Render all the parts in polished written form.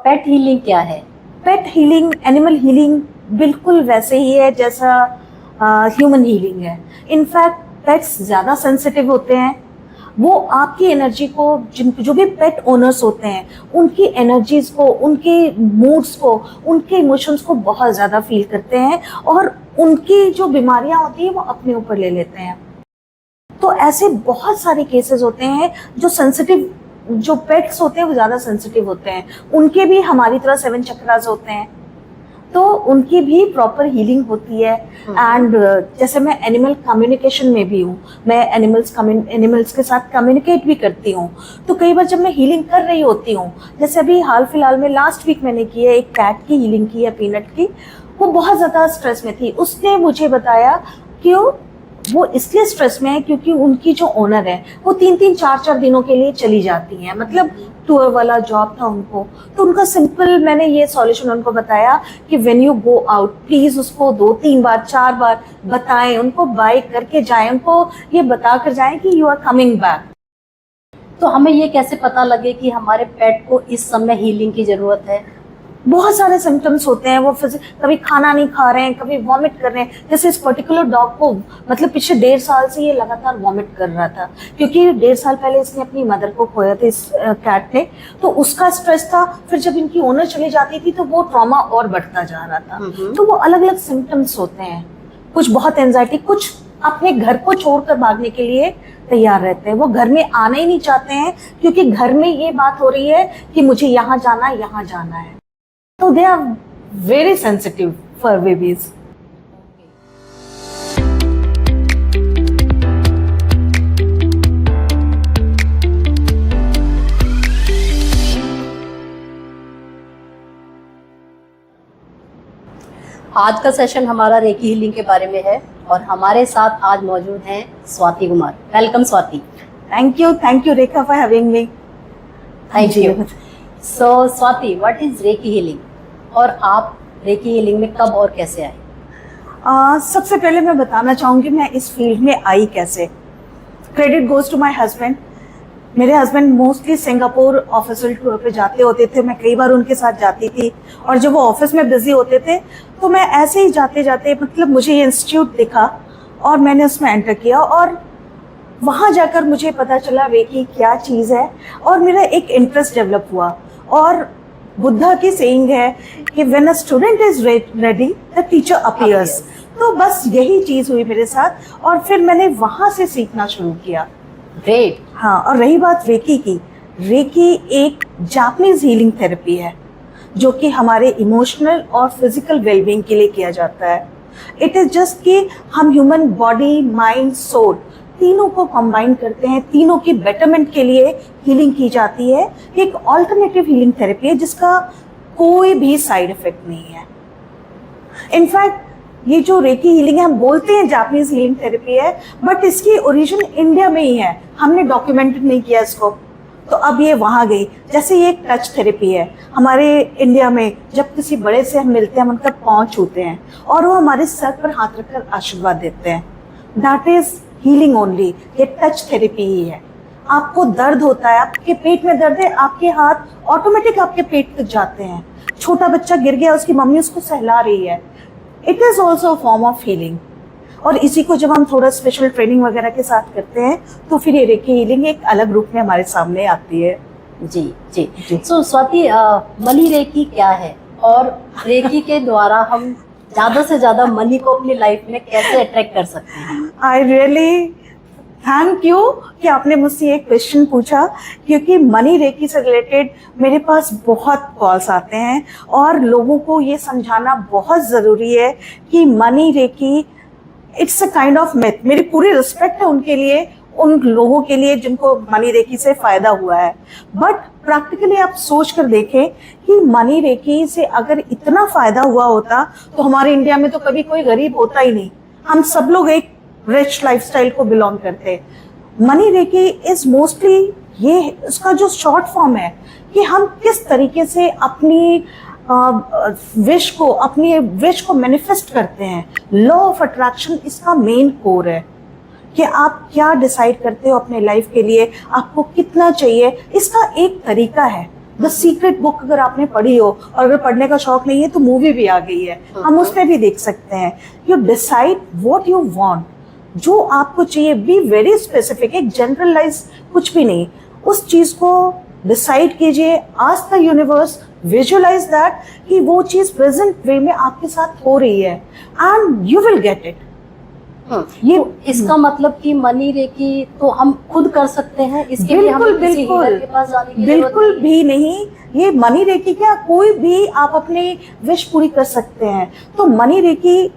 पेट healing क्या है? पेट healing, animal healing बिल्कुल वैसे ही है जैसा ह्यूमन हीलिंग है। इनफैक्ट पेट्स ज़्यादा सेंसिटिव होते हैं। वो आपकी एनर्जी को, जो भी पेट ओनर्स होते हैं, उनकी एनर्जीज को, उनके मूड्स को, उनके इमोशंस को बहुत ज़्यादा फील करते हैं और उनकी जो बीमारियां होती हैं वो अपने ऊपर ले लेते हैं। तो ऐसे बहुत सारे केसेस होते हैं जो सेंसिटिव, जो पेट्स होते हैं वो ज़्यादा सेंसिटिव होते हैं। उनके भी हमारी तरह 7 चक्रास होते हैं, तो उनकी भी प्रॉपर हीलिंग होती है। एंड जैसे मैं एनिमल कम्युनिकेशन में भी हूँ, मैं एनिमल्स के साथ कम्युनिकेट भी करती हूँ। तो कई बार जब मैं हीलिंग कर रही होती हूँ, जैसे अभी हाल फिलहाल में लास्ट वीक मैंने की है, एक कैट की हीलिंग की है, पीनट की। वो बहुत ज़्यादा स्ट्रेस में थी। उसने मुझे बताया कि वो इसलिए स्ट्रेस में है क्योंकि उनकी जो ओनर है वो 3-3, 4-4 दिनों के लिए चली जाती हैं। मतलब टूर वाला जॉब था उनको। तो उनका सिंपल मैंने ये सॉल्यूशन उनको बताया कि when you go out please उसको 2-3 बार 4 बार बताएं, उनको बाय करके जाएं, उनको ये बता कर जाएं कि यू आर कमिंग बैक। तो हमें ये कैसे पता लगे कि हमारे पेट को इस समय हीलिंग की जरूरत है? बहुत सारे सिम्टम्स होते हैं। वो कभी खाना नहीं खा रहे हैं, कभी वॉमिट कर रहे हैं। जैसे इस पर्टिकुलर डॉग को मतलब पिछले 1.5 साल से ये लगातार वॉमिट कर रहा था, क्योंकि 1.5 साल पहले इसने अपनी मदर को खोया था, इस कैट ने। तो उसका स्ट्रेस था। फिर जब इनकी ओनर चली जाती थी तो वो ट्रॉमा और बढ़ता जा रहा था। तो वो अलग अलग सिम्टम्स होते हैं। कुछ बहुत एंजाइटी, कुछ अपने घर को छोड़कर भागने के लिए तैयार रहते हैं। वो घर में आना ही नहीं चाहते हैं क्योंकि घर में ये बात हो रही है कि मुझे यहाँ जाना है, यहाँ जाना है। So they are very sensitive for babies. आज का सेशन हमारा रेकी हीलिंग के बारे में है और हमारे साथ आज मौजूद हैं Swati Kumar. Welcome Swati. Thank you Rekha for having me. Thank you. So Swati, what is recce healing और आप रेकी हीलिंग में कब और कैसे आए? सबसे पहले मैं बताना चाहूँगी मैं इस फील्ड में आई कैसे। Credit goes to my husband. मेरे husband mostly Singapore official tour पे जाते होते थे। मैं कई बार उनके साथ जाती थी और जब वो ऑफिस में बिजी होते थे तो मैं ऐसे ही जाते जाते मतलब मुझे ये इंस्टीट्यूट दिखा और मैंने उसमें एंटर किया और वहाँ जाकर मुझे पता चला रेकी क्या चीज़ है और मेरा एक इंटरेस्ट डेवलप हुआ। और बुद्धा की सेइंग है कि when a student is ready the teacher appears. तो बस यही चीज हुई मेरे साथ और फिर मैंने वहां से सीखना शुरू किया। ग्रेट। हाँ, और रही बात रेकी की, रेकी एक जापानीज हीलिंग थेरेपी है जो कि हमारे इमोशनल और फिजिकल वेलबींग के लिए किया जाता है। इट इज जस्ट कि हम ह्यूमन बॉडी, माइंड, सोल तीनों को कंबाइन करते हैं, तीनों की बेटरमेंट के लिए हीलिंग की जाती है। एक ऑल्टरनेटिव हीलिंग थेरेपी है जिसका कोई भी साइड इफेक्ट नहीं है। इनफैक्ट ये जो रेकी हीलिंग है, हम बोलते हैं जापानीज हीलिंग थेरेपी है, बट इसकी ओरिजिन इंडिया में ही है। हमने डॉक्यूमेंटेड नहीं किया इसको, तो अब ये वहाँ गई। जैसे ये एक टच थेरेपी है। हमारे इंडिया में जब किसी बड़े से हम मिलते हैं, हम उनका पाँव छूते हैं और वो हमारे सर पर हाथ रखकर आशीर्वाद देते हैं। That is healing only. ये टच थेरेपी ही है। आपको दर्द होता है, आपके पेट में दर्द है, आपके हाथ ऑटोमेटिक आपके पेट तक जाते हैं। छोटा बच्चा गिर गया, उसकी मम्मी उसको सहला रही है। It is also a form of healing. और इसी को जब हम थोड़ा स्पेशल ट्रेनिंग वगैरह के साथ करते हैं तो फिर ये रेकी हीलिंग एक अलग रूप में हमारे सामने आती है। जी जी। सो स्वाति, मनी रेकी क्या है और रेकी के द्वारा हम ज्यादा से ज्यादा मनी को अपनी लाइफ में कैसे अट्रैक्ट कर सकते हैं? आई रियली थैंक यू कि आपने मुझसे एक क्वेश्चन पूछा, क्योंकि मनी रेकी से रिलेटेड मेरे पास बहुत कॉल्स आते हैं और लोगों को ये समझाना बहुत ज़रूरी है कि money reiki it's a kind of myth. मेरी पूरी रिस्पेक्ट है उनके लिए, उन लोगों के लिए जिनको मनी रेकी से फ़ायदा हुआ है। बट प्रैक्टिकली आप सोच कर देखें कि मनी रेकी से अगर इतना फ़ायदा हुआ होता तो हमारे इंडिया में तो कभी कोई गरीब होता ही नहीं। हम सब लोग एक रिच लाइफस्टाइल को बिलोंग करते हैं। मनी रेकी इज मोस्टली ये, उसका जो शॉर्ट फॉर्म है कि हम किस तरीके से अपनी विश को मैनिफेस्ट करते हैं। लॉ ऑफ अट्रैक्शन इसका मेन कोर है कि आप क्या डिसाइड करते हो अपने लाइफ के लिए, आपको कितना चाहिए। इसका एक तरीका है द सीक्रेट बुक अगर आपने पढ़ी हो, और अगर पढ़ने का शौक नहीं है तो मूवी भी आ गई है, हम उसमें भी देख सकते हैं। You decide what you want, जो आपको चाहिए, बी वेरी स्पेसिफिक, एक जनरलाइज कुछ भी नहीं, उस चीज को डिसाइड कीजिए, ask the universe, visualise that कि वो चीज प्रेजेंट वे में आपके साथ हो रही है, and you will get it. ये तो इसका मतलब कि मनी रेकी तो हम खुद कर सकते हैं, इसके लिए हमें किसी हीलर के पास जाने की जरूरत बिल्कुल भी नहीं। ये मनी रेकी क्या, कोई भी आप अपनी विश पूरी कर सकते हैं। तो मनी रेकी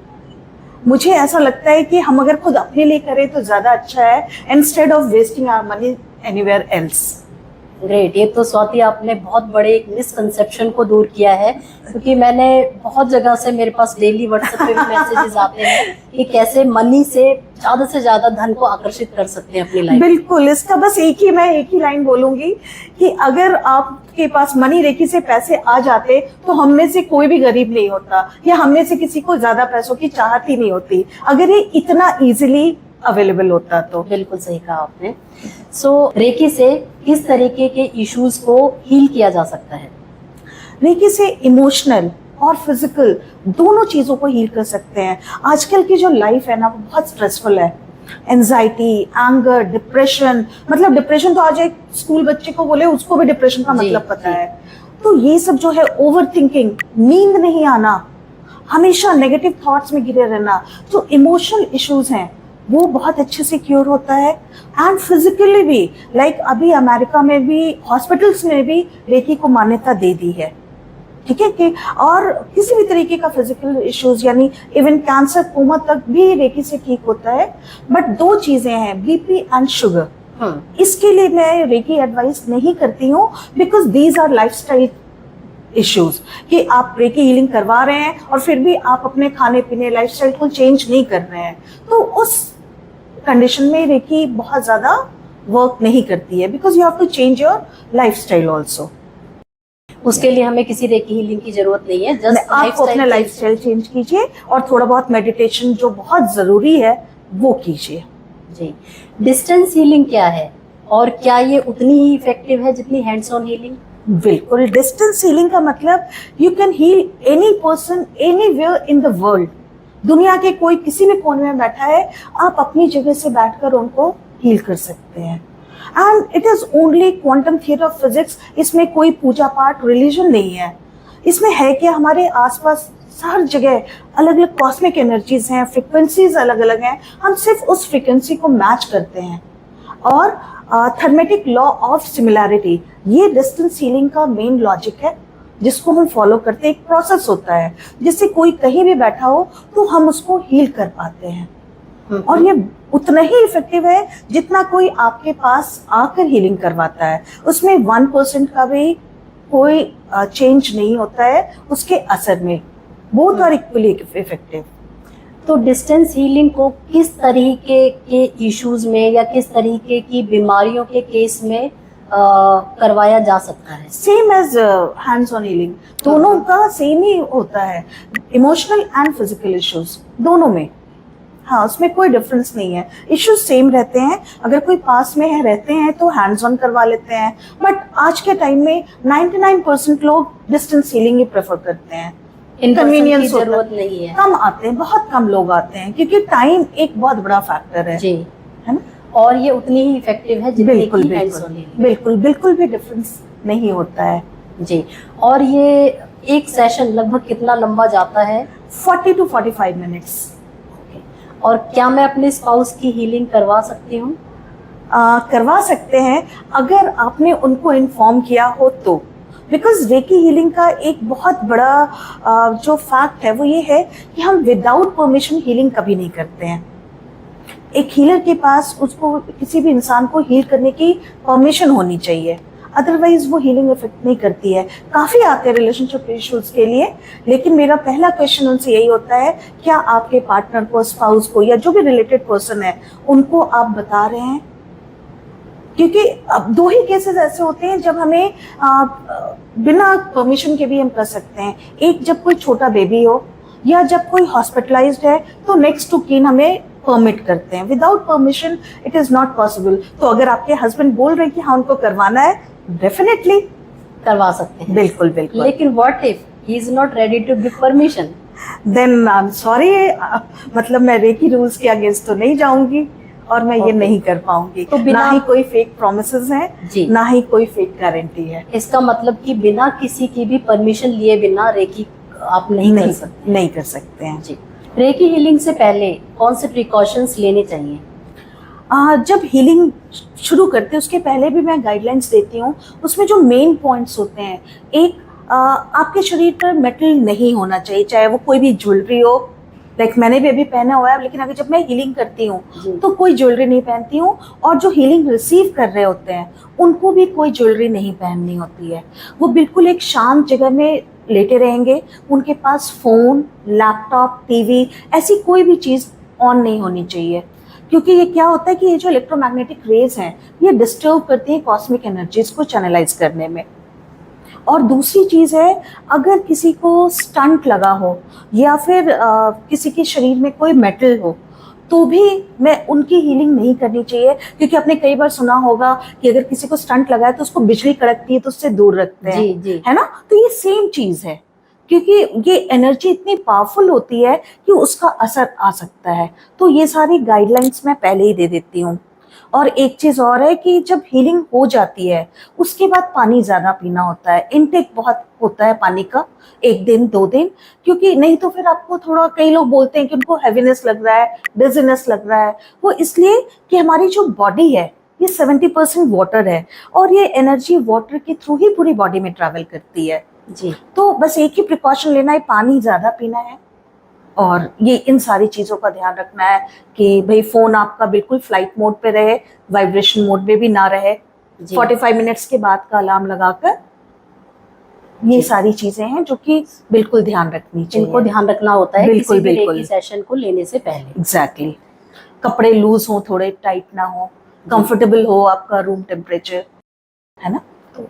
मुझे ऐसा लगता है कि हम अगर खुद अपने लिए करें तो ज्यादा अच्छा है, instead of wasting our money anywhere else. Great, ये तो स्वाति आपने बहुत बड़े एक मिसकंसेप्शन को दूर किया है, क्योंकि मैंने बहुत जगह से, मेरे पास डेली व्हाट्सएप पे भी मैसेजेस आते हैं कि कैसे मनी से ज्यादा धन को आकर्षित कर सकते हैं अपनी लाइफ। बिल्कुल, इसका बस मैं एक ही लाइन बोलूंगी कि अगर आपके पास मनी रेकी से पैसे आ जाते तो हम में से कोई भी गरीब नहीं होता, या हम में से किसी को ज्यादा पैसों की चाहत ही नहीं होती, अगर ये इतना इजीली अवेलेबल होता तो। बिल्कुल सही कहा आपने। सो रेकी से किस तरीके के इश्यूज को हील किया जा सकता है? रेकी से इमोशनल और फिजिकल दोनों चीजों को हील कर सकते हैं। आजकल की जो लाइफ है ना, वो बहुत स्ट्रेसफुल है। एंजाइटी, एंगर, डिप्रेशन, मतलब डिप्रेशन तो आज एक स्कूल बच्चे को बोले उसको भी डिप्रेशन का मतलब पता है। तो ये सब जो है, ओवर थिंकिंग, नींद नहीं आना, हमेशा नेगेटिव थॉट्स में घिरे रहना, जो इमोशनल इश्यूज हैं वो बहुत अच्छे से क्योर होता है। एंड फिजिकली भी, लाइक अभी अमेरिका में भी हॉस्पिटल्स में भी रेकी को मान्यता दे दी है, ठीक है कि, और किसी भी तरीके का फिजिकल इश्यूज, यानी इवन कैंसर, कोमा तक भी रेकी से ठीक होता है। बट दो चीजें हैं, बीपी एंड शुगर, इसके लिए मैं रेकी एडवाइस नहीं करती हूँ, because these are lifestyle issues, कि आप रेकी हीलिंग करवा रहे हैं और फिर भी आप अपने खाने पीने, लाइफस्टाइल को चेंज नहीं कर रहे हैं, तो उस कंडीशन में रेकी बहुत ज्यादा वर्क नहीं करती है, because you have to change your lifestyle also. उसके लिए हमें किसी रेकी हीलिंग की जरूरत नहीं है, जस्ट आपको अपना लाइफस्टाइल चेंज कीजिए और थोड़ा बहुत मेडिटेशन जो बहुत जरूरी है वो कीजिए। जी, डिस्टेंस हीलिंग क्या है और क्या ये उतनी ही इफेक्टिव है जितनी हैंड्स ऑन हीलिंग? बिल्कुल, डिस्टेंस हीलिंग का मतलब you can heal any person anywhere in the world. दुनिया के कोई किसी भी कोने में बैठा है, आप अपनी जगह से बैठकर उनको हील कर सकते हैं। And it is only quantum theory of physics. इसमें कोई पूजा पाठ, रिलीजन नहीं है। इसमें है कि हमारे आसपास हर जगह अलग अलग कॉस्मिक एनर्जीज हैं, फ्रिक्वेंसीज अलग अलग हैं, हम सिर्फ उस फ्रिक्वेंसी को मैच करते हैं। और थर्मेटिक लॉ ऑफ सिमिलैरिटी, ये डिस्टेंस हीलिंग का मेन लॉजिक है, जिसको हम फॉलो करते हैं। एक प्रोसेस होता है जिससे कोई कहीं भी बैठा हो तो हम उसको हील कर पाते हैं, और ये उतना ही इफेक्टिव है जितना कोई आपके पास आकर हीलिंग करवाता है। उसमें 1% का भी कोई चेंज नहीं होता है उसके असर में। Both are equally effective. तो डिस्टेंस हीलिंग को किस तरीके के इश्यूज में या किस तरीके की बीमारियों के केस में करवाया जा सकता है? Same as hands on healing, दोनों का सेम ही होता है, इमोशनल एंड फिजिकल इश्यूज दोनों में। हाँ, उसमें कोई डिफरेंस नहीं है, इश्यूज सेम रहते हैं। अगर कोई पास में है, रहते हैं तो हैंड्स ऑन करवा लेते हैं, बट आज के टाइम में 99% लोग डिस्टेंस हीलिंग ही प्रेफर करते हैं। कन्वीनियंस की जरूरत नहीं है, कम आते हैं, बहुत कम लोग आते हैं, क्योंकि टाइम एक बहुत बड़ा फैक्टर है। जी, है ना? और ये उतनी ही इफेक्टिव है जितनी बिल्कुल की हैंड्स ऑन हीलिंग। बिल्कुल बिल्कुल भी डिफरेंस नहीं होता है। जी, और ये एक सेशन लगभग कितना लंबा जाता है? 40 to 45 मिनट्स। और क्या मैं अपने स्पाउस की हीलिंग करवा सकती हूँ? करवा सकते हैं, अगर आपने उनको इन्फॉर्म किया हो तो। बिकॉज रेकी हीलिंग का एक बहुत बड़ा जो फैक्ट है वो ये है कि हम विदाउट परमिशन हीलिंग कभी नहीं करते हैं। एक हीलर के पास उसको, किसी भी इंसान को हील करने की परमिशन होनी चाहिए, अदरवाइज वो हीलिंग इफेक्ट नहीं करती है। काफ़ी आते हैं रिलेशनशिप इश्यूज के लिए, लेकिन मेरा पहला क्वेश्चन उनसे यही होता है, क्या आपके पार्टनर को, स्पाउस को, या जो भी रिलेटेड पर्सन है उनको आप बता रहे हैं? क्योंकि अब दो ही केसेस ऐसे होते हैं जब हमें बिना परमिशन के भी हम कर सकते हैं। एक, जब कोई छोटा बेबी हो, या जब कोई हॉस्पिटलाइज्ड है तो नेक्स्ट टू कीन हमें परमिट करते हैं। Without permission it is not possible. तो अगर आपके हस्बैंड बोल रहे हैं कि हाँ उनको करवाना है, डेफिनेटली करवा सकते हैं। बिल्कुल बिल्कुल। लेकिन what if he is not ready to give permission? Then I am sorry, मतलब मैं रेकी रूल्स के अगेंस्ट तो नहीं जाऊंगी और मैं ये Okay. नहीं कर पाऊंगी। तो बिना- ना ही कोई फेक प्रोमिसेस हैं जी। ना ही कोई फेक गारंटी है। इसका मतलब कि बिना किसी की भी परमिशन लिए बिना रेकी आप नहीं कर सकते। नहीं कर सकते हैं। जी। रेकी हीलिंग से पहले कौन से प्रिकॉशंस लेने चाहिए? जब हीलिंग शुरू करते हैं उसके पहले भी मैं गाइडलाइंस देती हूँ। उसमें जो मेन पॉइंट्स होते हैं, एक आपके शरीर पर मेटल नहीं होना चाहिए, चाहे वो कोई भी ज्वेलरी हो। लाइक मैंने भी अभी पहना हुआ है, लेकिन अगर जब मैं हीलिंग करती हूँ जी। तो कोई ज्वेलरी नहीं पहनती हूँ। और जो हीलिंग रिसीव कर रहे होते हैं उनको भी कोई ज्वेलरी नहीं पहननी होती है। वो बिल्कुल एक शांत जगह में लेटे रहेंगे। उनके पास फ़ोन, लैपटॉप, टीवी, ऐसी कोई भी चीज़ ऑन नहीं होनी चाहिए, क्योंकि ये क्या होता है कि ये जो इलेक्ट्रोमैग्नेटिक रेज हैं ये डिस्टर्ब करती हैं कॉस्मिक एनर्जीज को चैनलाइज करने में। और दूसरी चीज़ है, अगर किसी को स्टंट लगा हो या फिर किसी के शरीर में कोई मेटल हो तो भी मैं उनकी हीलिंग नहीं करनी चाहिए, क्योंकि आपने कई बार सुना होगा कि अगर किसी को स्टंट लगा है तो उसको बिजली कड़कती है तो उससे दूर रखते हैं। जी, जी। है ना? तो ये सेम चीज़ है, क्योंकि ये एनर्जी इतनी पावरफुल होती है कि उसका असर आ सकता है। तो ये सारी गाइडलाइंस मैं पहले ही दे देती हूँ। और एक चीज़ और है कि जब हीलिंग हो जाती है उसके बाद पानी ज़्यादा पीना होता है। इनटेक बहुत होता है पानी का, 1 दिन 2 दिन, क्योंकि नहीं तो फिर आपको थोड़ा, कई लोग बोलते हैं कि उनको हैवीनेस लग रहा है, डिजीनेस लग रहा है। वो इसलिए कि हमारी जो बॉडी है ये 70% वाटर है और ये एनर्जी वाटर के थ्रू ही पूरी बॉडी में ट्रैवल करती है। जी। तो बस एक ही प्रिकॉशन लेना है, पानी ज़्यादा पीना है और ये इन सारी चीज़ों का ध्यान रखना है कि भाई फ़ोन आपका बिल्कुल फ्लाइट मोड पे रहे, वाइब्रेशन मोड में भी ना रहे। 45 मिनट्स के बाद का अलार्म लगाकर, ये सारी चीज़ें हैं जो कि बिल्कुल ध्यान रखनी चाहिए। इनको ध्यान रखना होता है बिल्कुल, किसी भी बिल्कुल। रेकी सेशन को लेने से पहले। एग्जैक्टली। कपड़े लूज हो, थोड़े टाइट ना हो, कंफर्टेबल हो आपका रूम टेम्परेचर, है ना?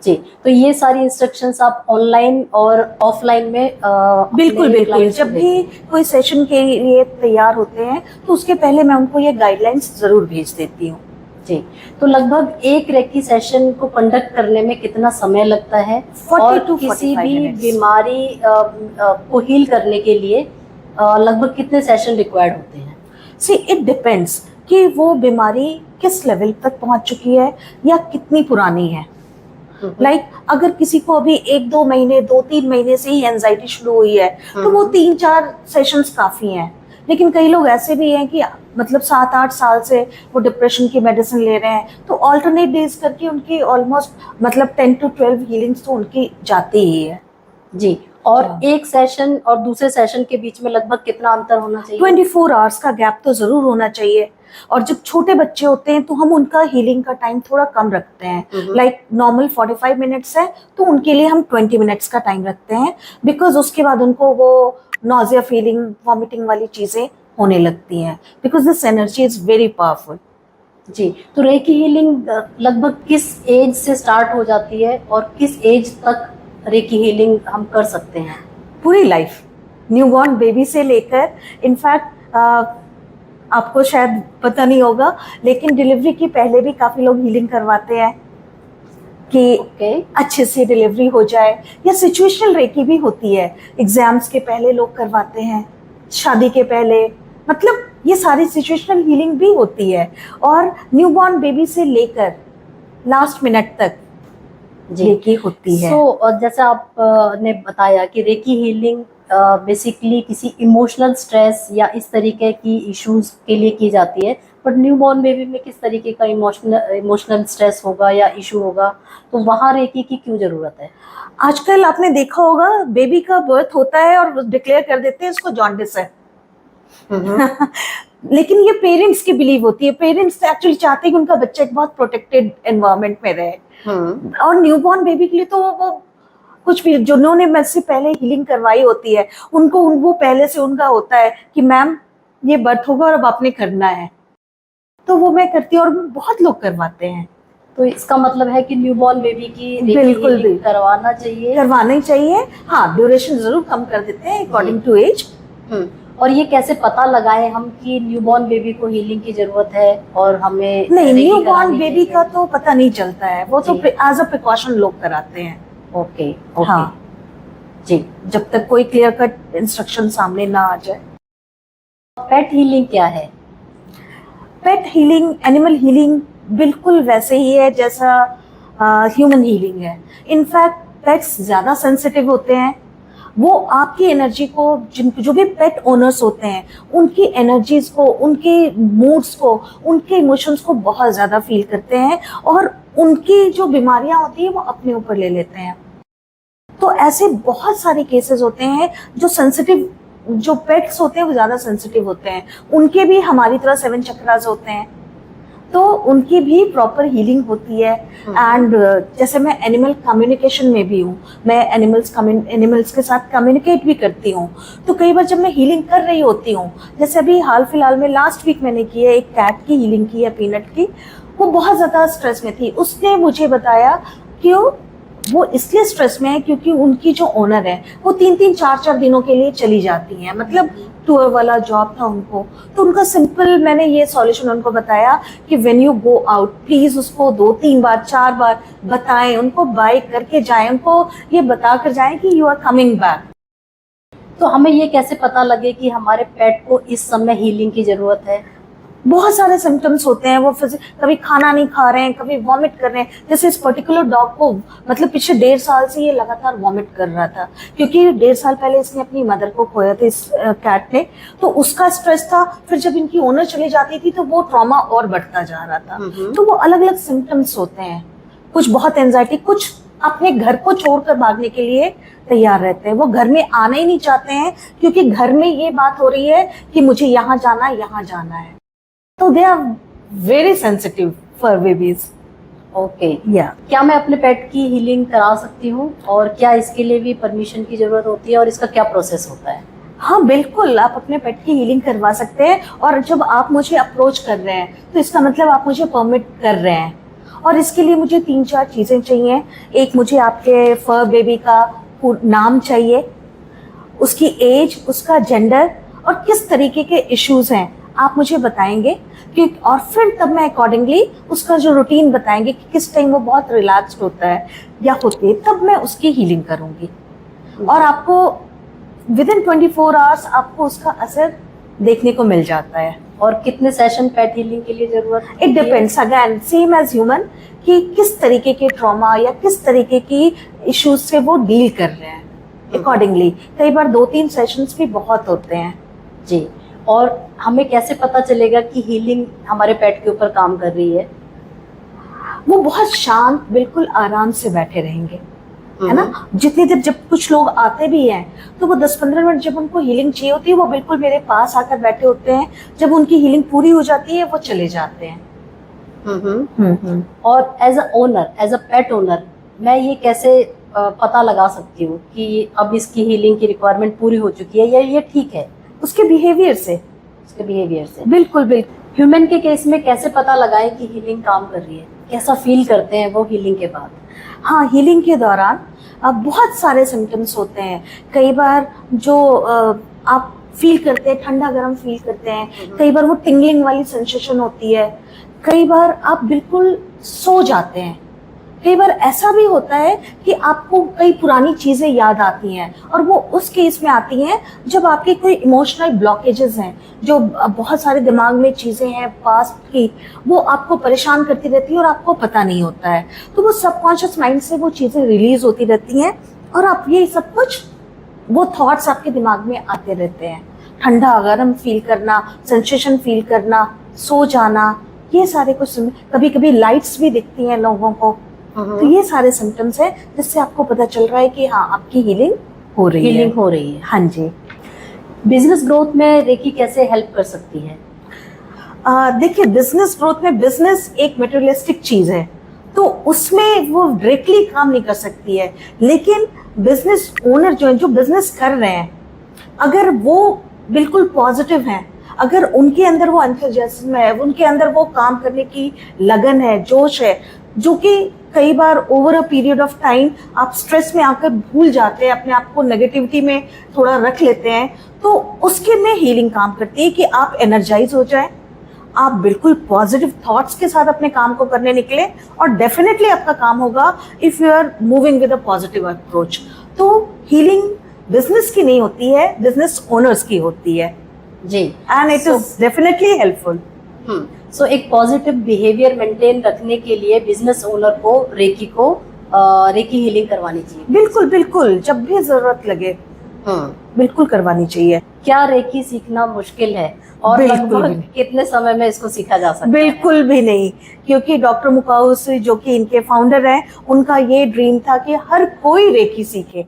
जी। तो ये सारी इंस्ट्रक्शंस आप ऑनलाइन और ऑफलाइन में बिल्कुल बिल्कुल। जब भी कोई सेशन के लिए तैयार होते हैं तो उसके पहले मैं उनको ये गाइडलाइंस जरूर भेज देती हूँ। जी। तो लगभग एक रेकी सेशन को कंडक्ट करने में कितना समय लगता है? 40 और to किसी 45 भी minutes। बीमारी को हील करने के लिए लगभग कितने सेशन रिक्वायर्ड होते हैं? सी इट डिपेंड्स कि वो बीमारी किस लेवल तक पहुंच चुकी है या कितनी पुरानी है। लाइक अगर किसी को अभी 1-2 महीने, 2-3 महीने से ही एंजाइटी शुरू हुई है तो वो 3-4 सेशंस काफी हैं। लेकिन कई लोग ऐसे भी हैं कि मतलब 7-8 साल से वो डिप्रेशन की मेडिसिन ले रहे हैं, तो ऑल्टरनेट डेज करके उनकी ऑलमोस्ट मतलब 10 to 12 हीलिंग्स तो उनकी जाती ही है। जी। और एक सेशन और दूसरे सेशन के बीच में लगभग कितना अंतर होना चाहिए? 24 आवर्स का गैप तो जरूर होना चाहिए। और जब छोटे बच्चे होते हैं तो हम उनका हीलिंग का टाइम थोड़ा कम रखते हैं। लाइक नॉर्मल 45 मिनट्स है तो उनके लिए हम 20 मिनट्स का टाइम रखते हैं, बिकॉज उसके बाद उनको वो नॉजिया फीलिंग, वॉमिटिंग वाली चीजें होने लगती हैं, because this energy is very powerful. जी। तो रेकी हीलिंग लगभग किस एज से स्टार्ट हो जाती है और किस एज तक रेकी हीलिंग हम कर सकते हैं? पूरी लाइफ, न्यूबॉर्न बेबी से लेकर, इनफैक्ट आपको शायद पता नहीं होगा लेकिन डिलीवरी के पहले भी काफी लोग हीलिंग करवाते हैं कि अच्छे से डिलीवरी हो जाए, या सिचुएशनल रेकी भी होती है, एग्जाम्स के पहले लोग करवाते हैं, शादी के पहले, मतलब ये सारी सिचुएशनल हीलिंग भी होती है। और न्यूबॉर्न बेबी से लेकर लास्ट मिनट तक रेकी होती है। जैसा आप ने बताया कि रेकी हीलिंग बेसिकली किसी इमोशनल स्ट्रेस या इस तरीके की इश्यूज के लिए की जाती है, बट न्यूबॉर्न बेबी में किस तरीके का इमोशनल स्ट्रेस होगा या इशू होगा, तो वहाँ रेकी की क्यों जरूरत है? आजकल आपने देखा होगा बेबी का बर्थ होता है और डिक्लेयर कर देते हैं इसको जॉन्डिस है। लेकिन ये पेरेंट्स की बिलीव होती है। पेरेंट्स एक्चुअली चाहते हैं कि उनका बच्चा एक बहुत प्रोटेक्टेड एनवायरनमेंट में रहे। और न्यूबॉर्न बेबी के लिए तो वो कुछ भी, जिन्होंने मुझसे पहले हीलिंग करवाई होती है उनको वो पहले से उनका होता है कि मैम ये बर्थ होगा और अब आपने करना है, तो वो मैं करती हूँ और बहुत लोग करवाते हैं। तो इसका मतलब है कि न्यूबॉर्न बेबी की बिल्कुल हीलिंग करवाना चाहिए। करवाना ही चाहिए। हाँ, ड्यूरेशन जरूर कम कर देते हैं अकॉर्डिंग टू एज। और ये कैसे पता लगाएं हम कि न्यूबॉर्न बेबी को हीलिंग की जरूरत है और हमें नहीं, न्यूबॉर्न बेबी का तो पता नहीं चलता है, वो तो एज अ प्रिकॉशन लोग कराते हैं। Okay okay. हाँ जी। जब तक कोई क्लियर कट इंस्ट्रक्शन सामने ना आ जाए। पेट हीलिंग क्या है? पेट हीलिंग, एनिमल हीलिंग बिल्कुल वैसे ही है जैसा ह्यूमन हीलिंग है। इनफैक्ट पेट्स ज्यादा सेंसिटिव होते हैं। वो आपकी एनर्जी को, जो भी पेट ओनर्स होते हैं, उनकी एनर्जीज को, उनके मूड्स को, उनके इमोशंस को बहुत ज्यादा फील करते हैं और उनकी जो बीमारियां होती है वो अपने ऊपर ले लेते हैं। तो ऐसे बहुत सारे केसेस होते हैं जो सेंसिटिव, जो पेट्स होते हैं वो ज्यादा सेंसिटिव होते हैं। उनके भी हमारी तरह 7 चक्रास होते हैं, तो उनकी भी प्रॉपर हीलिंग होती है। एंड जैसे मैं एनिमल कम्युनिकेशन में भी हूँ, मैं एनिमल्स के साथ कम्युनिकेट भी करती हूँ। तो कई बार जब मैं हीलिंग कर रही होती हूँ, जैसे अभी हाल फिलहाल में लास्ट वीक मैंने की है, एक कैट की हीलिंग की है, पीनट की। वो बहुत ज्यादा स्ट्रेस में थी। उसने मुझे बताया कि वो इसलिए स्ट्रेस में है क्योंकि उनकी जो ओनर है वो 3-3, 4-4 दिनों के लिए चली जाती हैं, मतलब टूर वाला जॉब था उनको। तो उनका सिंपल मैंने ये सॉल्यूशन उनको बताया कि when you go out please उसको 2-3 बार 4 बार बताएं, उनको बाय करके जाएं, उनको ये बता कर जाएं कि यू आर कमिंग बैक। तो हमें ये कैसे पता लगे कि हमारे पेट को इस समय हीलिंग की जरूरत है? बहुत सारे सिम्टम्स होते हैं। वो कभी खाना नहीं खा रहे हैं, कभी वॉमिट कर रहे हैं। जैसे इस पर्टिकुलर डॉग को मतलब पिछले 1.5 साल से ये लगातार वॉमिट कर रहा था, क्योंकि 1.5 साल पहले इसने अपनी मदर को खोया था, इस कैट ने। तो उसका स्ट्रेस था। फिर जब इनकी ओनर चली जाती थी तो वो ट्रॉमा और बढ़ता जा रहा था। तो वो अलग अलग सिम्टम्स होते हैं। कुछ बहुत एंजाइटी, कुछ अपने घर को छोड़कर भागने के लिए तैयार रहते हैं। वो घर में आना ही नहीं चाहते हैं क्योंकि घर में ये बात हो रही है कि मुझे यहाँ जाना है, यहाँ जाना है। तो they are very sensitive for babies. Okay. या क्या मैं अपने पेट की हीलिंग करा सकती हूँ, और क्या इसके लिए भी परमिशन की जरूरत होती है, और इसका क्या प्रोसेस होता है? हाँ बिल्कुल, आप अपने पेट की हीलिंग करवा सकते हैं। और जब आप मुझे अप्रोच कर रहे हैं तो इसका मतलब आप मुझे परमिट कर रहे हैं। और इसके लिए मुझे 3-4 चीजें चाहिए। एक, मुझे आपके फर बेबी का नाम चाहिए, उसकी एज, उसका जेंडर और किस तरीके के इश्यूज हैं आप मुझे बताएंगे कि, और फिर तब मैं अकॉर्डिंगली उसका जो रूटीन बताएंगे कि किस टाइम वो बहुत रिलैक्स्ड होता है या होती है, तब मैं उसकी हीलिंग करूंगी। और आपको विद इन 24 आवर्स आपको उसका असर देखने को मिल जाता है। और कितने सेशन पेट हीलिंग के लिए जरूरत? It depends again, same as human, कि किस तरीके के ट्रॉमा या किस तरीके की इश्यूज से वो डील कर रहे हैं अकॉर्डिंगली। कई बार 2-3 सेशंस भी बहुत होते हैं। जी। और हमें कैसे पता चलेगा कि हीलिंग हमारे पेट के ऊपर काम कर रही है? वो बहुत शांत, बिल्कुल आराम से बैठे रहेंगे, है ना। जितनी देर, जब कुछ लोग आते भी हैं तो वो 10-15 मिनट जब उनको हीलिंग चाहिए होती है वो बिल्कुल मेरे पास आकर बैठे होते हैं। जब उनकी हीलिंग पूरी हो जाती है वो चले जाते हैं। और as a owner, as a pet owner, मैं ये कैसे पता लगा सकती हूँ कि अब इसकी हीलिंग की रिक्वायरमेंट पूरी हो चुकी है या ये ठीक है? उसके बिहेवियर से। उसके बिहेवियर से। बिल्कुल बिल्कुल। ह्यूमन के केस में कैसे पता लगाएं कि हीलिंग काम कर रही है? कैसा फील करते हैं वो हीलिंग के बाद? हाँ, हीलिंग के दौरान बहुत सारे सिम्टम्स होते हैं। कई बार जो आप फील करते हैं, ठंडा गर्म फील करते हैं। कई बार वो टिंगलिंग वाली सेंसेशन होती है। कई बार आप बिल्कुल सो जाते हैं। कई बार ऐसा भी होता है कि आपको कई पुरानी चीजें याद आती हैं, और वो उस केस में आती हैं जब आपके कोई इमोशनल ब्लॉकेजेस हैं, जो बहुत सारे दिमाग में चीजें हैं पास्ट की, वो आपको परेशान करती रहती है और आपको पता नहीं होता है। तो वो सबकॉन्शियस माइंड से वो चीजें रिलीज होती रहती हैं और आप ये सब कुछ, वो थॉट्स आपके दिमाग में आते रहते हैं। ठंडा गर्म फील करना, सेंसेशन फील करना, सो जाना, ये सारे कुछ। कभी कभी लाइट्स भी दिखती हैं लोगों को। तो ये सारे सिम्टम्स हैं जिससे आपको पता चल रहा है कि हाँ, आपकी हीलिंग हो रही है। हीलिंग हो रही है। हाँ जी। बिजनेस ग्रोथ में रेकी कैसे हेल्प कर सकती है? देखिए, बिजनेस ग्रोथ में, बिजनेस एक मटेरियलिस्टिक चीज है तो उसमें वो डायरेक्टली काम नहीं कर सकती है। लेकिन बिजनेस ओनर जो है, जो बिजनेस कर रहे हैं, अगर वो बिल्कुल पॉजिटिव हैं, अगर उनके अंदर वो एंथुसियाज्म है, उनके अंदर वो काम करने की लगन है, जोश है, जो कि कई बार over a period of time आप स्ट्रेस में आकर भूल जाते हैं, अपने आप को नेगेटिविटी में थोड़ा रख लेते हैं, तो उसके में हीलिंग काम करती है कि आप एनर्जाइज हो जाए, आप बिल्कुल पॉजिटिव थॉट्स के साथ अपने काम को करने निकले और डेफिनेटली आपका काम होगा if you are moving with a positive approach. तो हीलिंग बिजनेस की नहीं होती है, बिजनेस ओनर्स की होती है जी। And it is definitely helpful. So एक पॉजिटिव बिहेवियर मेंटेन रखने के लिए बिजनेस ओनर को रेकी हीलिंग करवानी चाहिए। बिल्कुल बिल्कुल, जब भी जरूरत लगे बिल्कुल करवानी चाहिए। क्या रेकी सीखना मुश्किल है और बिल्कुल लगभग कितने समय में इसको सीखा जा सकता है? बिल्कुल भी नहीं, क्योंकि डॉक्टर मुकाउस जो कि इनके फाउंडर हैं, उनका ये ड्रीम था कि हर कोई रेकी सीखे।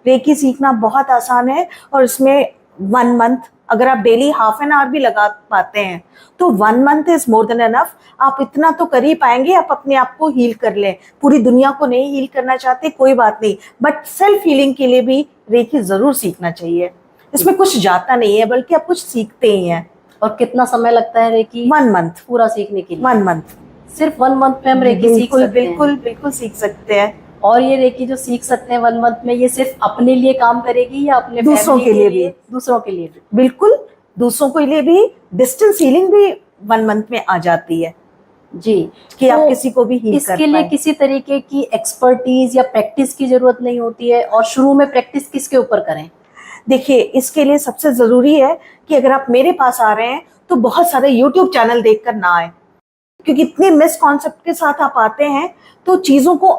रेकी सीखना बहुत आसान है और इसमें 1 मंथ, अगर आप डेली हाफ एन आवर भी लगा पाते हैं तो 1 month is more than enough. आप इतना तो कर ही पाएंगे, आप अपने आप को हील कर लें। पूरी दुनिया को नहीं हील करना चाहते, कोई बात नहीं, बट सेल्फ हीलिंग के लिए भी रेकी जरूर सीखना चाहिए। इसमें कुछ जाता नहीं है, बल्कि आप कुछ सीखते ही हैं। और कितना समय लगता है रेकी 1 मंथ पूरा सीखने के लिए? 1 मंथ, सिर्फ 1 मंथ में हम रेकी सीख सकते हैं? बिल्कुल बिल्कुल सीख सकते हैं। और ये रेकी जो सीख सकते हैं 1 मंथ में, ये सिर्फ अपने लिए काम करेगी या अपने दूसरों फैमिली के लिए भी? दूसरों के लिए भी बिल्कुल, दूसरों के लिए भी। डिस्टेंस हीलिंग भी 1 मंथ में आ जाती है जी, कि तो आप किसी को भी हील कर इसके लिए पाएं। किसी तरीके की एक्सपर्टीज या प्रैक्टिस की जरूरत नहीं होती है? और शुरू में प्रैक्टिस किसके ऊपर करें? देखिए, इसके लिए सबसे जरूरी है कि अगर आप मेरे पास आ रहे हैं तो बहुत सारे YouTube चैनल देखकर ना आए, क्योंकि इतने मिस कॉन्सेप्ट के साथ आप आते हैं तो चीजों को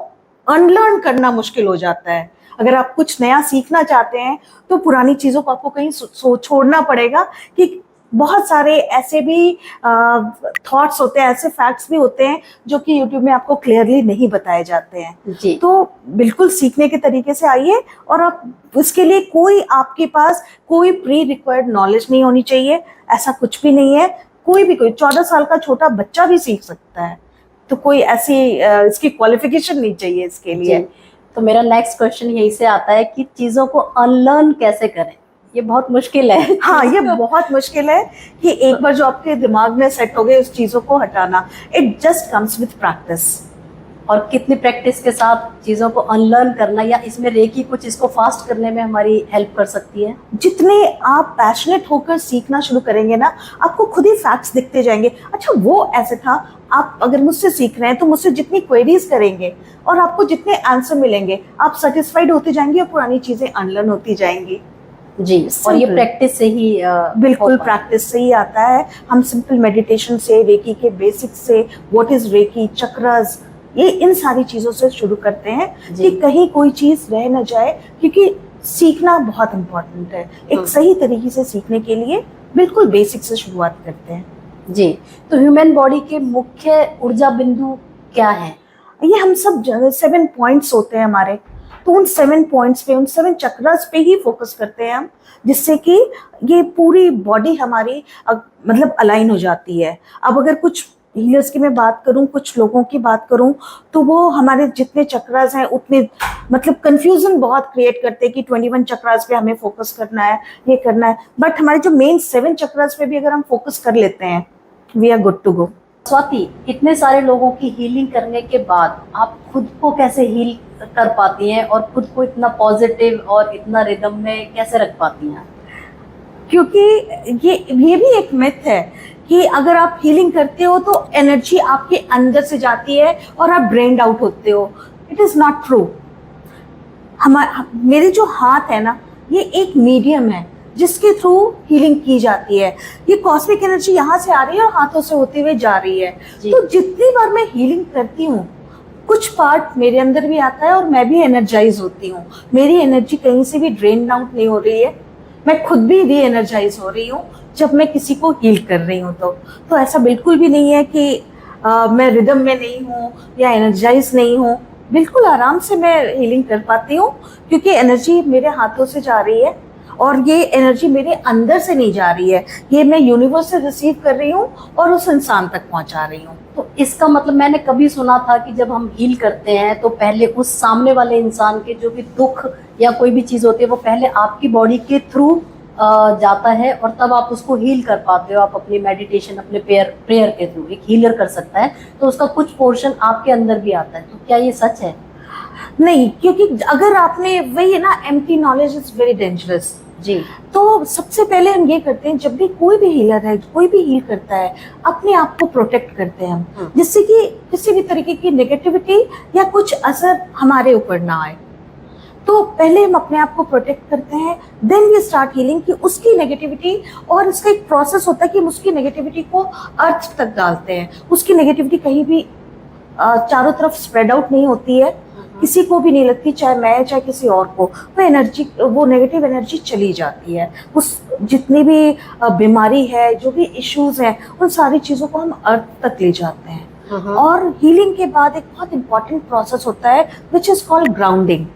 अनलर्न करना मुश्किल हो जाता है। अगर आप कुछ नया सीखना चाहते हैं तो पुरानी चीजों को आपको कहीं छोड़ना पड़ेगा, कि बहुत सारे ऐसे भी थॉट्स होते हैं, ऐसे फैक्ट्स भी होते हैं जो कि यूट्यूब में आपको क्लियरली नहीं बताए जाते हैं। जी। तो बिल्कुल सीखने के तरीके से आइए, और आप उसके लिए कोई आपके पास कोई प्री रिक्वायर्ड नॉलेज नहीं होनी चाहिए, ऐसा कुछ भी नहीं है। कोई 14 साल का छोटा बच्चा भी सीख सकता है, तो कोई ऐसी इसकी क्वालिफिकेशन नहीं चाहिए इसके लिए। तो मेरा नेक्स्ट क्वेश्चन यही से आता है कि चीजों को अनलर्न कैसे करें? ये बहुत मुश्किल है। हाँ, ये बहुत मुश्किल है कि एक बार जो आपके दिमाग में सेट हो गए उस चीजों को हटाना। It just comes with practice. और कितनी प्रैक्टिस के साथ चीजों को अनलर्न करना, या इसमें रेकी कुछ इसको फास्ट करने में हमारी हेल्प कर सकती है? जितने आप पैशनेट होकर सीखना शुरू करेंगे ना, आपको खुद ही फैक्ट्स दिखते जाएंगे। अच्छा, वो ऐसे था। आप अगर मुझसे सीख रहे हैं तो मुझसे जितनी क्वेरीज करेंगे और आपको जितने आंसर मिलेंगे, आप सेटिस्फाइड होते जाएंगे और पुरानी चीजें अनलर्न होती जाएंगी। जी, और ये प्रैक्टिस से ही बिल्कुल प्रैक्टिस से ही आता है। हम सिंपल मेडिटेशन से, रेकी के बेसिक्स से, व्हाट इज रेकी, चक्रास, ये इन सारी चीजों से शुरू करते हैं कि कहीं कोई चीज रह न जाए, क्योंकि सीखना बहुत इम्पोर्टेंट है। एक सही तरीके से सीखने के लिए बिल्कुल बेसिक से शुरुआत करते हैं। जी, तो ह्यूमन बॉडी के मुख्य ऊर्जा बिंदु क्या है? ये हम सब 7 पॉइंट्स होते हैं हमारे, तो उन 7 पॉइंट्स पे, उन 7 चक्रास पे ही फोकस करते हैं हम, जिससे कि ये पूरी बॉडी हमारी मतलब अलाइन हो जाती है। अब अगर कुछ हीलर्स की मैं बात करूं, कुछ लोगों की बात करूं, तो वो हमारे जितने चक्रास हैं उतने मतलब कंफ्यूजन बहुत क्रिएट करते हैं कि 21 चक्रास पे हमें फोकस करना है, ये करना है। बट हमारे जो मेन 7 चक्रास पे भी अगर हम फोकस कर लेते हैं, we are good to go. Swati, इतने सारे लोगों की हीलिंग करने के बाद आप खुद को कैसे हील कर पाती हैं और खुद को इतना पॉजिटिव और इतना रिदम में कैसे रख पाती हैं? क्योंकि ये भी एक मिथ है कि अगर आप हीलिंग करते हो तो एनर्जी आपके अंदर से जाती है और आप ड्रेन्ड आउट होते हो। It is not true. मेरे जो हाथ है ना, ये एक मीडियम है जिसके थ्रू हीलिंग की जाती है। ये कॉस्मिक एनर्जी यहाँ से आ रही है और हाथों से होते हुए जा रही है। तो जितनी बार मैं हीलिंग करती हूँ, कुछ पार्ट मेरे अंदर भी आता है और मैं भी एनर्जाइज होती हूँ। मेरी एनर्जी कहीं से भी ड्रेन आउट नहीं हो रही है, मैं खुद भी री एनर्जाइज हो रही हूँ जब मैं किसी को हील कर रही हूँ। तो ऐसा बिल्कुल भी नहीं है कि मैं रिदम में नहीं हूँ या एनर्जाइज नहीं हूँ। बिल्कुल आराम से मैं हीलिंग कर पाती हूँ, क्योंकि एनर्जी मेरे हाथों से जा रही है और ये एनर्जी मेरे अंदर से नहीं जा रही है, ये मैं यूनिवर्स से रिसीव कर रही हूँ और उस इंसान तक पहुँचा रही हूँ। तो इसका मतलब मैंने कभी सुना था कि जब हम हील करते हैं तो पहले उस सामने वाले इंसान के जो भी दुख या कोई भी चीज होती है वो पहले आपकी बॉडी के थ्रू जाता है और तब आप उसको हील कर पाते हो। आप अपनी मेडिटेशन, अपने प्रेयर के थ्रू एक हीलर कर सकता है, तो उसका कुछ पोर्शन आपके अंदर भी आता है। तो क्या ये सच है? नहीं, क्योंकि अगर आपने वही है ना, empty knowledge is very dangerous. जी। तो सबसे पहले हम ये करते हैं, जब भी कोई भी हीलर है, कोई भी हील करता है, अपने आप को प्रोटेक्ट करते हैं हम, जिससे कि किसी भी तरीके की नेगेटिविटी या कुछ असर हमारे ऊपर ना आए। तो पहले हम अपने आप को प्रोटेक्ट करते हैं, देन वी स्टार्ट हीलिंग, कि उसकी नेगेटिविटी, और इसका एक प्रोसेस होता है कि हम उसकी नेगेटिविटी को अर्थ तक डालते हैं। उसकी नेगेटिविटी कहीं भी चारों तरफ स्प्रेड आउट नहीं होती है, किसी को भी नहीं लगती, चाहे मैं चाहे किसी और को, वो एनर्जी, वो नेगेटिव एनर्जी चली जाती है। उस जितनी भी बीमारी है, जो भी इश्यूज हैं, उन सारी चीज़ों को हम अर्थ तक ले जाते हैं। और हीलिंग के बाद एक बहुत इंपॉर्टेंट प्रोसेस होता है विच इज कॉल्ड ग्राउंडिंग।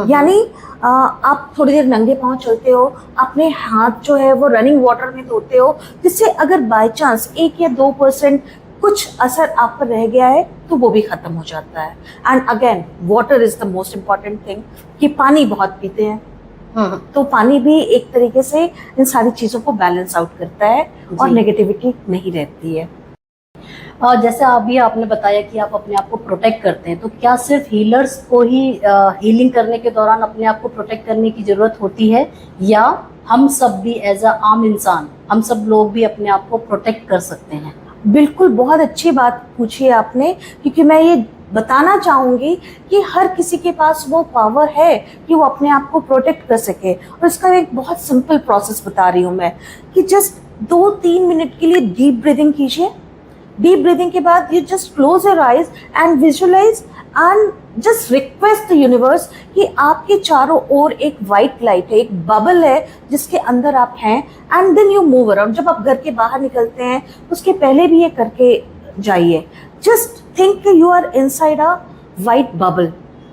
यानी आप थोड़ी देर नंगे पांव चलते हो, अपने हाथ जो है वो रनिंग वाटर में धोते हो, जिससे अगर बाय चांस 1 या 2% कुछ असर आप पर रह गया है तो वो भी खत्म हो जाता है। And again water is the most important thing, कि पानी बहुत पीते हैं, तो पानी भी एक तरीके से इन सारी चीजों को बैलेंस आउट करता है और नेगेटिविटी नहीं रहती है। और जैसे अभी आपने बताया कि आप अपने आप को प्रोटेक्ट करते हैं, तो क्या सिर्फ हीलर्स को ही हीलिंग करने के दौरान अपने आप को प्रोटेक्ट करने की जरूरत होती है, या हम सब भी एज अ आम इंसान, हम सब लोग भी अपने आप को प्रोटेक्ट कर सकते हैं? बिल्कुल, बहुत अच्छी बात पूछी है आपने, क्योंकि मैं ये बताना चाहूंगी कि हर किसी के पास वो पावर है कि वो अपने आप को प्रोटेक्ट कर सके। और इसका एक बहुत सिंपल प्रोसेस बता रही हूँ मैं, कि जस्ट 2-3 मिनट के लिए डीप ब्रीदिंग कीजिए। डीप ब्रीदिंग के बाद you just close your eyes and visualise and just request the universe कि आपके चारों ओर एक वाइट लाइट है, एक बबल है जिसके अंदर आप हैं, and then you move around. जब आप घर के बाहर निकलते हैं उसके पहले भी ये करके जाइए। Just think you are inside a white bubble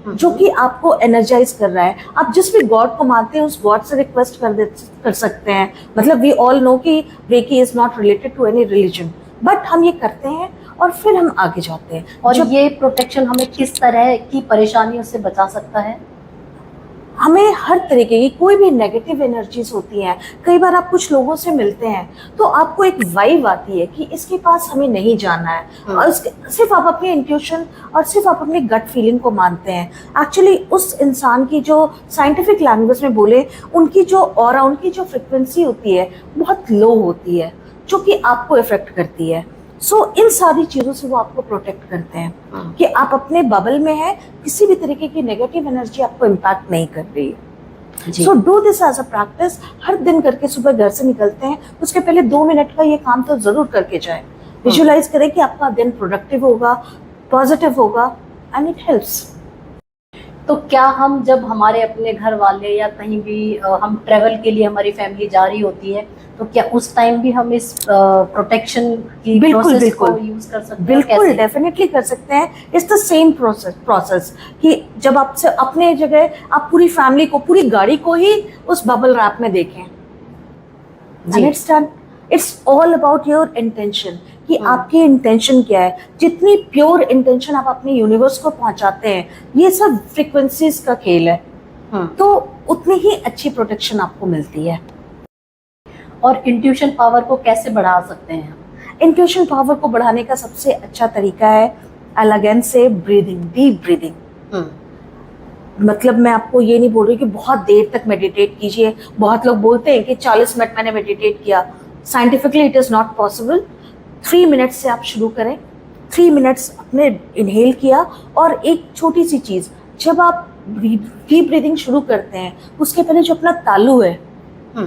जो कि आपको एनर्जाइज कर रहा है। आप जिस भी गॉड को मानते हैं उस गॉड से रिक्वेस्ट कर सकते हैं। मतलब वी ऑल नो कि Reiki is not related to any religion, but हम ये करते हैं और फिर हम आगे जाते हैं। और ये प्रोटेक्शन हमें किस तरह की परेशानियों से बचा सकता है? हमें हर तरीके की, कोई भी नेगेटिव एनर्जीज होती हैं, कई बार आप कुछ लोगों से मिलते हैं तो आपको एक वाइब आती है कि इसके पास हमें नहीं जाना है, और सिर्फ आप अपनी इंट्यूशन और सिर्फ आप अपनी गट फीलिंग को मानते हैं। एक्चुअली उस इंसान की जो साइंटिफिक लैंग्वेज में बोले, उनकी जो ऑरा, उनकी जो फ्रिक्वेंसी होती है बहुत लो होती है, जो कि आपको इफेक्ट करती है। सो इन सारी चीजों से वो आपको प्रोटेक्ट करते हैं कि आप अपने बबल में हैं, किसी भी तरीके की नेगेटिव एनर्जी आपको इम्पैक्ट नहीं कर रही है। So do this as a practice. हर दिन करके, सुबह घर से निकलते हैं उसके पहले 2 मिनट का ये काम तो जरूर करके जाए। विजुअलाइज करें कि आपका दिन प्रोडक्टिव होगा, पॉजिटिव होगा, एंड इट हेल्प्स। तो क्या हम जब हमारे अपने घर वाले या कहीं भी हम ट्रेवल के लिए हमारी फैमिली जा रही होती है, तो क्या उस टाइम भी हम इस प्रोटेक्शन की प्रोसेस को यूज कर सकते हैं? बिल्कुल, डेफिनेटली कर सकते हैं। इट्स द सेम प्रोसेस कि जब आपसे अपने जगह आप पूरी फैमिली को, पूरी गाड़ी को ही उस बबल रैप में देखें। And it's done. It's all about your intention, कि आपकी इंटेंशन क्या है। जितनी प्योर इंटेंशन आप अपने यूनिवर्स को पहुंचाते हैं, ये सब फ्रीक्वेंसीज का खेल है, तो उतनी ही अच्छी प्रोटेक्शन आपको मिलती है। और इंट्यूशन पावर को कैसे बढ़ा सकते हैं? इंट्यूशन पावर को बढ़ाने का सबसे अच्छा तरीका है अगेन से ब्रीदिंग, डीप ब्रीदिंग। मतलब मैं आपको ये नहीं बोल रही कि बहुत देर तक मेडिटेट कीजिए। बहुत लोग बोलते हैं कि 40 मिनट मैंने मेडिटेट किया। Scientifically it is not possible. 3 minutes से आप शुरू करें। 3 मिनट्स अपने इनहेल किया, और एक छोटी सी चीज, जब आप डीप ब्रीदिंग शुरू करते हैं उसके पहले जो अपना तालू है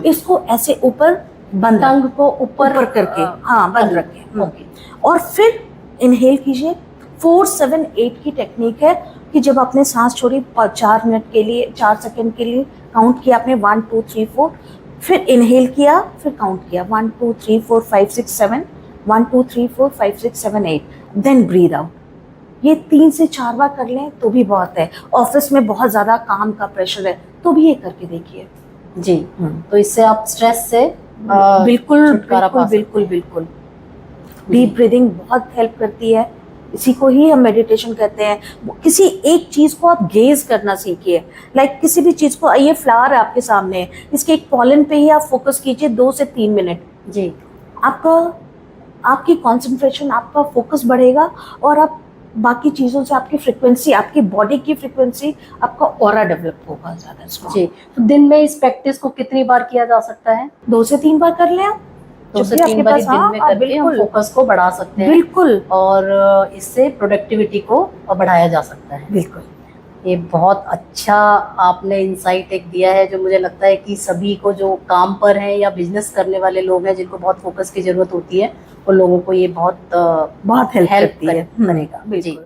इसको ऐसे ऊपर बंद, टंग को ऊपर करके, हाँ, बंद रखें। और फिर इनहेल कीजिए। 4-7-8 की टेक्निक है कि जब आपने सांस छोड़ी 4 मिनट के लिए, 4 सेकंड के लिए काउंट किया आपने, 1 2 3 4, फिर इनहेल किया, फिर काउंट किया 1 2 3 4 5 6 7, 1 2 3 4 5 6 7 8, देन ब्रीद आउट। ये 3 से 4 बार कर लें तो भी बहुत है। ऑफिस में बहुत ज्यादा काम का प्रेशर है तो भी ये करके देखिए जी। तो इससे आप स्ट्रेस से बिल्कुल डीप ब्रीदिंग बहुत हेल्प करती है। इसी को ही हम मेडिटेशन कहते हैं। किसी एक चीज को आप गेज करना सीखिए। लाइक किसी भी चीज को, ये फ्लावर है आपके सामने, इसके एक पॉलन पे ही आप फोकस कीजिए 2 से 3 मिनट। जी, आपकी कंसंट्रेशन, आपका फोकस बढ़ेगा और आप बाकी चीजों से आपकी फ्रिक्वेंसी, आपकी बॉडी की फ्रिक्वेंसी, आपका ऑरा डेवलप होगा ज्यादा strong। जी, तो दिन में इस प्रैक्टिस को कितनी बार किया जा सकता है? 2 से 3 बार कर लें आप। 2 से जब भी 3 आपके बार पास, दिन हाँ, में हाँ, करके हम बिल्कुल फोकस को बढ़ा सकते हैं बिल्कुल और इससे प्रोडक्टिविटी को बढ़ाया जा सकता है। बिल्कुल। ये बहुत अच्छा आपने इंसाइट एक दिया है, जो मुझे लगता है कि सभी को, जो काम पर हैं या बिजनेस करने वाले लोग हैं जिनको बहुत फोकस की जरूरत होती है, उन लोगों को ये बहुत बहुत हेल्प हेल्प करती है। करेगा। जी। बिल्कुल।